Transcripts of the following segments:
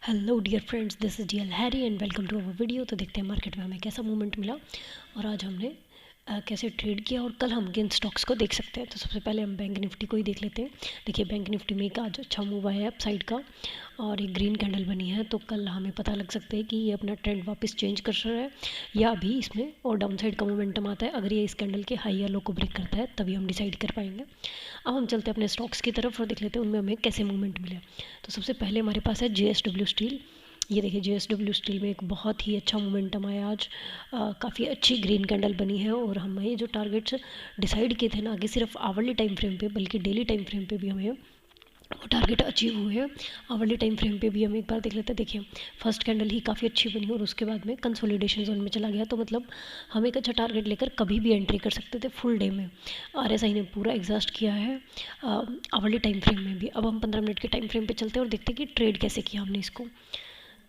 Hello dear friends, this is DL Harry and welcome to our video. तो देखते हैं market में हमें कैसा मूवमेंट मिला और आज हमने कैसे ट्रेड किया और कल हम किन स्टॉक्स को देख सकते हैं। तो सबसे पहले हम बैंक निफ्टी को ही देख लेते हैं। देखिए, बैंक निफ्टी में एक आज अच्छा मूव आया है अप साइड का और एक ग्रीन कैंडल बनी है। तो कल हमें पता लग सकता है कि ये अपना ट्रेंड वापस चेंज कर रहा है या अभी इसमें और डाउन साइड का मोमेंटम आता है। अगर ये इस कैंडल के हाई या लो को ब्रेक करता है तभी हम डिसाइड कर पाएंगे। अब हम चलते हैं अपने स्टॉक्स की तरफ और देख लेते हैं उनमें हमें कैसे मूवमेंट मिले। तो सबसे पहले हमारे पास है JSW स्टील। ये देखिए, JSW स्टील में एक बहुत ही अच्छा मोमेंटम आया आज। काफ़ी अच्छी ग्रीन कैंडल बनी है और हमें जो टारगेट्स डिसाइड किए थे ना कि सिर्फ आवरली टाइम फ्रेम पे बल्कि डेली टाइम फ्रेम पे भी हमें वो टारगेट अचीव हुए हैं। आवरली टाइम फ्रेम पे भी हम एक बार देख लेते हैं। देखिए, फर्स्ट कैंडल ही काफ़ी अच्छी बनी और उसके बाद में कंसोलिडेशन जोन में चला गया। तो मतलब हम एक अच्छा टारगेट लेकर कभी भी एंट्री कर सकते थे फुल डे में। RSI ने पूरा एग्जॉस्ट किया है आवरली टाइम फ्रेम में भी। अब हम 15 मिनट के टाइम फ्रेम पे चलते हैं और देखते हैं कि ट्रेड कैसे किया हमने इसको।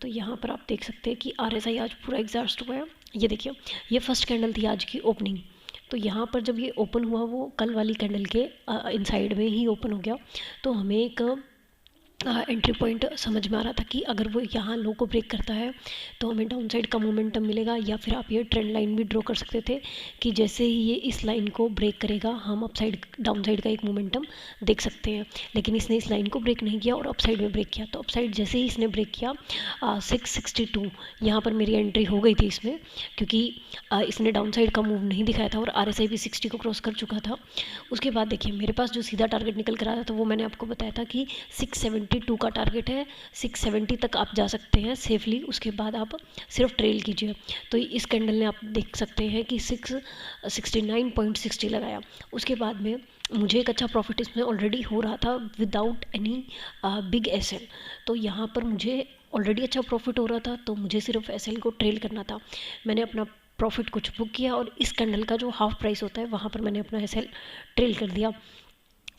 तो यहाँ पर आप देख सकते हैं कि RSI आज पूरा एग्जॉस्ट हुआ है। ये देखिए, ये फर्स्ट कैंडल थी आज की ओपनिंग। तो यहाँ पर जब ये ओपन हुआ वो कल वाली कैंडल के इनसाइड में ही ओपन हो गया। तो हमें एक एंट्री पॉइंट समझ में आ रहा था कि अगर वो यहाँ लो को ब्रेक करता है तो हमें डाउन साइड का मोमेंटम मिलेगा, या फिर आप ये ट्रेंड लाइन भी ड्रॉ कर सकते थे कि जैसे ही ये इस लाइन को ब्रेक करेगा हम अप साइड डाउन साइड का एक मोमेंटम देख सकते हैं। लेकिन इसने इस लाइन को ब्रेक नहीं किया और अप साइड में ब्रेक किया। तो अप साइड जैसे ही इसने ब्रेक किया 662 यहाँ पर मेरी एंट्री हो गई थी इसमें, क्योंकि इसने डाउन साइड का मूव नहीं दिखाया था और RSI भी 60 को क्रॉस कर चुका था। उसके बाद देखिए, मेरे पास जो सीधा टारगेट निकल कर आया था वो मैंने आपको बताया था कि 672 का टारगेट है। 670 तक आप जा सकते हैं सेफली, उसके बाद आप सिर्फ ट्रेल कीजिए। तो इस कैंडल ने आप देख सकते हैं कि 669.60 लगाया। उसके बाद में मुझे एक अच्छा प्रॉफिट इसमें ऑलरेडी हो रहा था विदाउट एनी बिग SL। तो यहाँ पर मुझे ऑलरेडी अच्छा प्रॉफिट हो रहा था, तो मुझे सिर्फ SL को ट्रेल करना था। मैंने अपना प्रॉफिट कुछ बुक किया और इस कैंडल का जो हाफ प्राइस होता है वहाँ पर मैंने अपना SL ट्रेल कर दिया।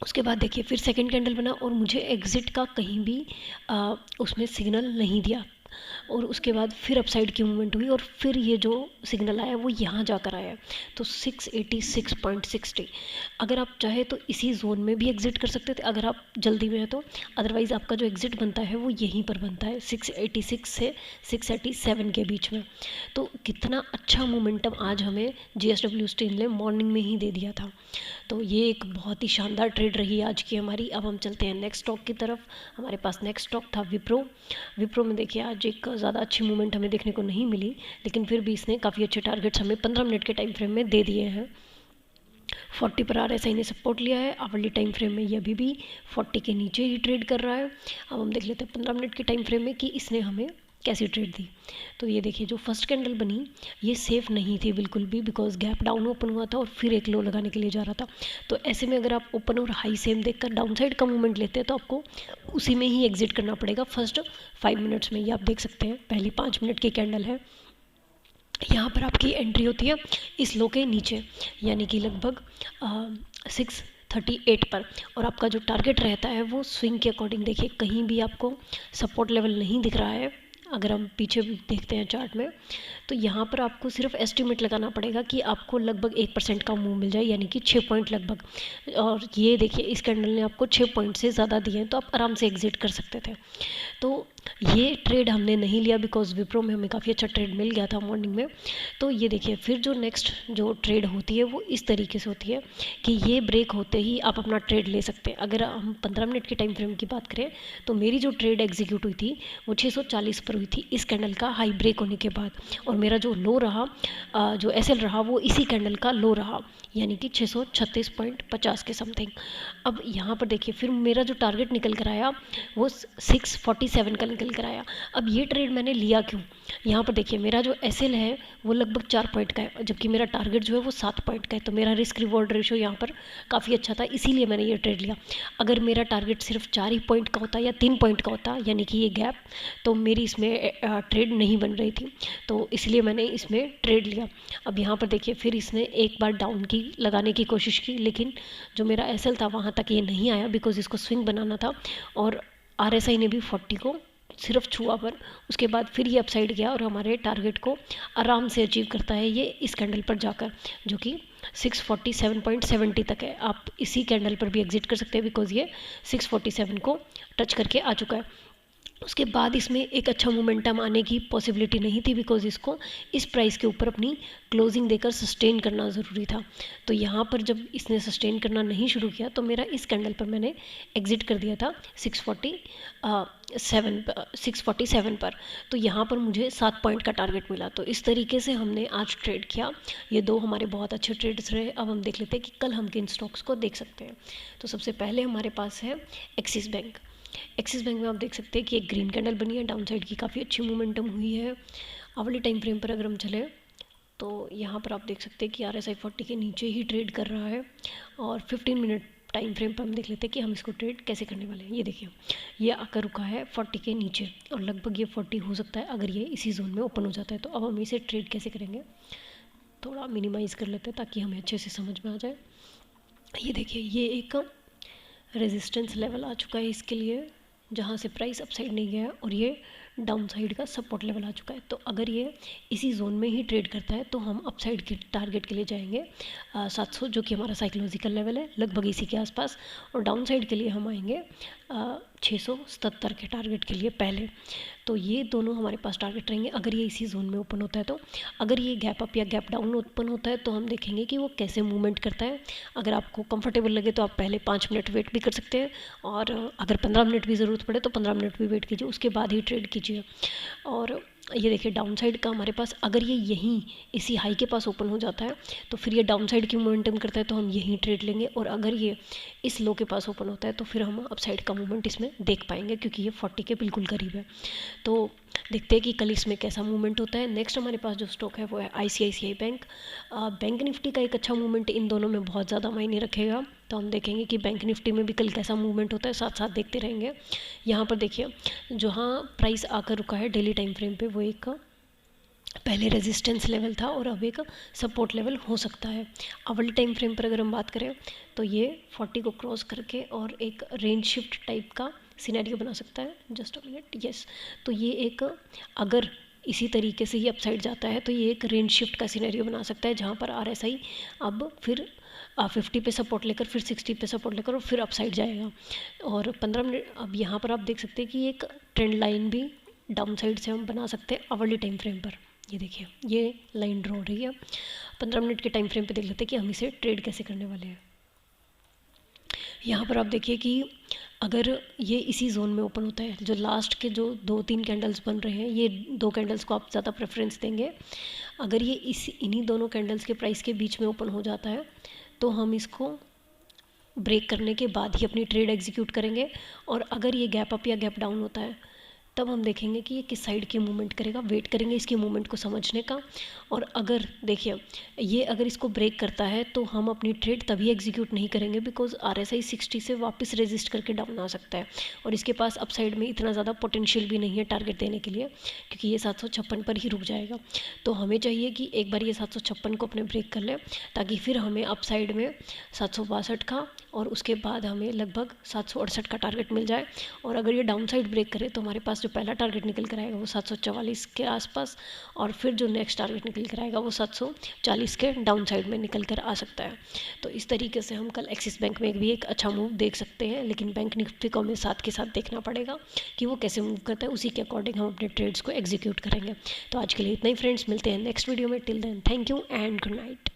उसके बाद देखिए, फिर सेकंड कैंडल बना और मुझे एग्ज़िट का कहीं भी उसमें सिग्नल नहीं दिया। और उसके बाद फिर अपसाइड की मूवमेंट हुई और फिर ये जो सिग्नल आया वो यहाँ जाकर आया। तो 686.60 अगर आप चाहे तो इसी जोन में भी एग्जिट कर सकते थे अगर आप जल्दी में है तो। अदरवाइज़ आपका जो एग्जिट बनता है वो यहीं पर बनता है 686 से 687 के बीच में। तो कितना अच्छा मोमेंटम आज हमें JSW स्टील ने मॉर्निंग में ही दे दिया था। तो ये एक बहुत ही शानदार ट्रेड रही आज की हमारी। अब हम चलते हैं नेक्स्ट स्टॉक की तरफ। हमारे पास नेक्स्ट स्टॉक था विप्रो में देखिए, आज एक ज़्यादा अच्छी मूवमेंट हमें देखने को नहीं मिली, लेकिन फिर भी इसने काफ़ी अच्छे टारगेट्स हमें 15 मिनट के टाइम फ्रेम में दे दिए हैं। 40 पर RSI ने सपोर्ट लिया है। आवरली टाइम फ्रेम में ये अभी भी 40 के नीचे ही ट्रेड कर रहा है। अब हम देख लेते हैं 15 मिनट के टाइम फ्रेम में कि इसने हमें कैसी ट्रेड दी। तो ये देखिए, जो फर्स्ट कैंडल बनी ये सेफ़ नहीं थी बिल्कुल भी, बिकॉज गैप डाउन ओपन हुआ था और फिर एक लो लगाने के लिए जा रहा था। तो ऐसे में अगर आप ओपन और हाई सेम देखकर डाउन साइड का मूवमेंट लेते हैं तो आपको उसी में ही एग्जिट करना पड़ेगा फर्स्ट 5 मिनट्स में। ये आप देख सकते हैं, पहली 5 मिनट की कैंडल है। यहाँ पर आपकी एंट्री होती है इस लो के नीचे, यानी कि लगभग 638 पर, और आपका जो टारगेट रहता है वो स्विंग के अकॉर्डिंग। देखिए, कहीं भी आपको सपोर्ट लेवल नहीं दिख रहा है। अगर हम पीछे भी देखते हैं चार्ट में तो यहाँ पर आपको सिर्फ एस्टिमेट लगाना पड़ेगा कि आपको लगभग 1% का मूव मिल जाए, यानी कि 6 पॉइंट लगभग। और ये देखिए, इस कैंडल ने आपको 6 पॉइंट से ज़्यादा दिए हैं, तो आप आराम से एग्जिट कर सकते थे। तो ये ट्रेड हमने नहीं लिया बिकॉज विप्रो में हमें काफ़ी अच्छा ट्रेड मिल गया था मॉर्निंग में। तो ये देखिए, फिर जो नेक्स्ट जो ट्रेड होती है वो इस तरीके से होती है कि ये ब्रेक होते ही आप अपना ट्रेड ले सकते हैं। अगर हम 15 मिनट के टाइम फ्रेम की बात करें तो मेरी जो ट्रेड एग्जीक्यूट हुई थी वो 640 पर हुई थी इस कैंडल का हाई ब्रेक होने के बाद, और मेरा जो लो रहा जो SL रहा वो इसी कैंडल का लो रहा, यानी कि 636.50 के समथिंग। अब यहाँ पर देखिए, फिर मेरा जो टारगेट निकल कर आया वो 647 का निकल कर आया। अब ये ट्रेड मैंने लिया क्यों? यहाँ पर देखिए, मेरा जो SL है वो लगभग 4 पॉइंट का है, जबकि मेरा टारगेट जो है वो 7 पॉइंट का है। तो मेरा रिस्क रिवॉर्ड रेशो यहाँ पर काफ़ी अच्छा था, इसीलिए मैंने ये ट्रेड लिया। अगर मेरा टारगेट सिर्फ 4 ही पॉइंट का होता या 3 पॉइंट का होता, यानी कि ये गैप, तो मेरी इसमें ट्रेड नहीं बन रही थी। तो इसलिए मैंने इसमें ट्रेड लिया। अब यहाँ पर देखिए, फिर इसने एक बार डाउन की लगाने की कोशिश की, लेकिन जो मेरा SL था वहाँ तक ये नहीं आया बिकॉज इसको स्विंग बनाना था, और RSI ने भी 40 को सिर्फ छुआ पर। उसके बाद फिर ये अपसाइड गया और हमारे टारगेट को आराम से अचीव करता है ये इस कैंडल पर जाकर, जो कि 647.70 तक है। आप इसी कैंडल पर भी एग्जिट कर सकते हैं बिकॉज ये 647 को टच करके आ चुका है। उसके बाद इसमें एक अच्छा मोमेंटम आने की पॉसिबिलिटी नहीं थी, बिकॉज इसको इस प्राइस के ऊपर अपनी क्लोजिंग देकर सस्टेन करना ज़रूरी था। तो यहाँ पर जब इसने सस्टेन करना नहीं शुरू किया तो मेरा इस कैंडल पर मैंने एग्जिट कर दिया था 647 पर। तो यहाँ पर मुझे 7 पॉइंट का टारगेट मिला। तो इस तरीके से हमने आज ट्रेड किया। ये दो हमारे बहुत अच्छे ट्रेड्स रहे। अब हम देख लेते हैं कि कल हम किन स्टॉक्स को देख सकते हैं। तो सबसे पहले हमारे पास है एक्सिस बैंक। एक्सिस बैंक में आप देख सकते हैं कि एक ग्रीन कैंडल बनी है, डाउन साइड की काफ़ी अच्छी मोमेंटम हुई है। आवली टाइम फ्रेम पर अगर हम चले तो यहाँ पर आप देख सकते हैं कि RSI 40 के नीचे ही ट्रेड कर रहा है। और 15 मिनट टाइम फ्रेम पर हम देख लेते हैं कि हम इसको ट्रेड कैसे करने वाले हैं। ये देखिए, ये आकर रुका है 40 के नीचे और लगभग ये 40 हो सकता है अगर ये इसी जोन में ओपन हो जाता है। तो अब हम इसे ट्रेड कैसे करेंगे, थोड़ा मिनिमाइज़ कर लेते हैं ताकि हमें अच्छे से समझ में आ जाए। ये देखिए, ये एक रेजिस्टेंस लेवल आ चुका है इसके लिए, जहाँ से प्राइस अपसाइड नहीं गया है, और ये डाउन साइड का सपोर्ट लेवल आ चुका है। तो अगर ये इसी जोन में ही ट्रेड करता है तो हम अपसाइड के टारगेट के लिए जाएंगे 700, जो कि हमारा साइकोलॉजिकल लेवल है, लगभग इसी के आसपास। और डाउन साइड के लिए हम आएंगे 677 के टारगेट के लिए पहले। तो ये दोनों हमारे पास टारगेट रहेंगे अगर ये इसी जोन में ओपन होता है। तो अगर ये गैप अप या गैप डाउन ओपन होता है तो हम देखेंगे कि वो कैसे मूवमेंट करता है। अगर आपको कंफर्टेबल लगे तो आप पहले 5 मिनट वेट भी कर सकते हैं, और अगर 15 मिनट भी ज़रूरत पड़े तो 15 मिनट भी वेट कीजिए, उसके बाद ही ट्रेड कीजिए। और ये देखिए, डाउन साइड का हमारे पास अगर ये यहीं इसी हाई के पास ओपन हो जाता है तो फिर ये डाउन साइड की मोमेंटम करता है तो हम यहीं ट्रेड लेंगे। और अगर ये इस लो के पास ओपन होता है तो फिर हम अपसाइड का मूवमेंट इसमें देख पाएंगे, क्योंकि ये 40 के बिल्कुल करीब है। तो देखते हैं कि कल इसमें कैसा मूवमेंट होता है। नेक्स्ट हमारे पास जो स्टॉक है वो है ICICI बैंक। बैंक निफ्टी का एक अच्छा मूवमेंट इन दोनों में बहुत ज़्यादा मायने रखेगा। तो हम देखेंगे कि बैंक निफ्टी में भी कल कैसा मूवमेंट होता है, साथ साथ देखते रहेंगे। यहाँ पर देखिए, जहाँ प्राइस आकर रुका है डेली टाइम फ्रेम पे, वो एक पहले रेजिस्टेंस लेवल था और अब एक सपोर्ट लेवल हो सकता है। आवली टाइम फ्रेम पर अगर हम बात करें तो ये 40 को क्रॉस करके और एक रेंज शिफ्ट टाइप का सिनेरियो बना सकता है। Just a minute, yes. तो ये एक, अगर इसी तरीके से ही अपसाइड जाता है तो ये एक रेंज शिफ्ट का सिनेरियो बना सकता है, जहाँ पर RSI अब फिर 50 पे सपोर्ट लेकर फिर 60 पे सपोर्ट लेकर और फिर अपसाइड जाएगा। और 15 मिनट, अब यहाँ पर आप देख सकते हैं कि एक ट्रेंड लाइन भी डाउन साइड से हम बना सकते हैं आवली टाइम फ्रेम पर। ये देखिए, ये लाइन ड्रॉ हो रही है। 15 मिनट के टाइम फ्रेम पे देख लेते हैं कि हम इसे ट्रेड कैसे करने वाले हैं। यहाँ पर आप देखिए कि अगर ये इसी जोन में ओपन होता है, जो लास्ट के जो 2-3 कैंडल्स बन रहे हैं, ये 2 कैंडल्स को आप ज़्यादा प्रेफरेंस देंगे। अगर ये इन्हीं दोनों कैंडल्स के प्राइस के बीच में ओपन हो जाता है तो हम इसको ब्रेक करने के बाद ही अपनी ट्रेड एग्जीक्यूट करेंगे। और अगर ये गैप अप या गैप डाउन होता है तब हम देखेंगे कि ये किस साइड की मूवमेंट करेगा, वेट करेंगे इसकी मूवमेंट को समझने का। और अगर देखिए, ये अगर इसको ब्रेक करता है तो हम अपनी ट्रेड तभी एग्जीक्यूट नहीं करेंगे, बिकॉज RSI 60 से वापस रेजिस्ट करके डाउन आ सकता है और इसके पास अपसाइड में इतना ज़्यादा पोटेंशियल भी नहीं है टारगेट देने के लिए, क्योंकि ये 756 पर ही रुक जाएगा। तो हमें चाहिए कि एक बार ये 756 को अपने ब्रेक कर लें, ताकि फिर हमें अपसाइड में 762 का और उसके बाद हमें लगभग 768 का टारगेट मिल जाए। और अगर ये डाउन साइड ब्रेक करे तो हमारे पास जो पहला टारगेट निकल कर आएगा वो 744 के आसपास, और फिर जो नेक्स्ट टारगेट निकल कर आएगा वो 740 के डाउन साइड में निकल कर आ सकता है। तो इस तरीके से हम कल एक्सिस बैंक में भी एक अच्छा मूव देख सकते हैं, लेकिन बैंक निफ्टी को हमें साथ के साथ देखना पड़ेगा कि वो कैसे मूव करता है, उसी के अकॉर्डिंग हम अपने ट्रेड्स को एग्जीक्यूट करेंगे। तो आज के लिए इतना ही फ्रेंड्स, मिलते हैं नेक्स्ट वीडियो में। Till then, thank you and good night.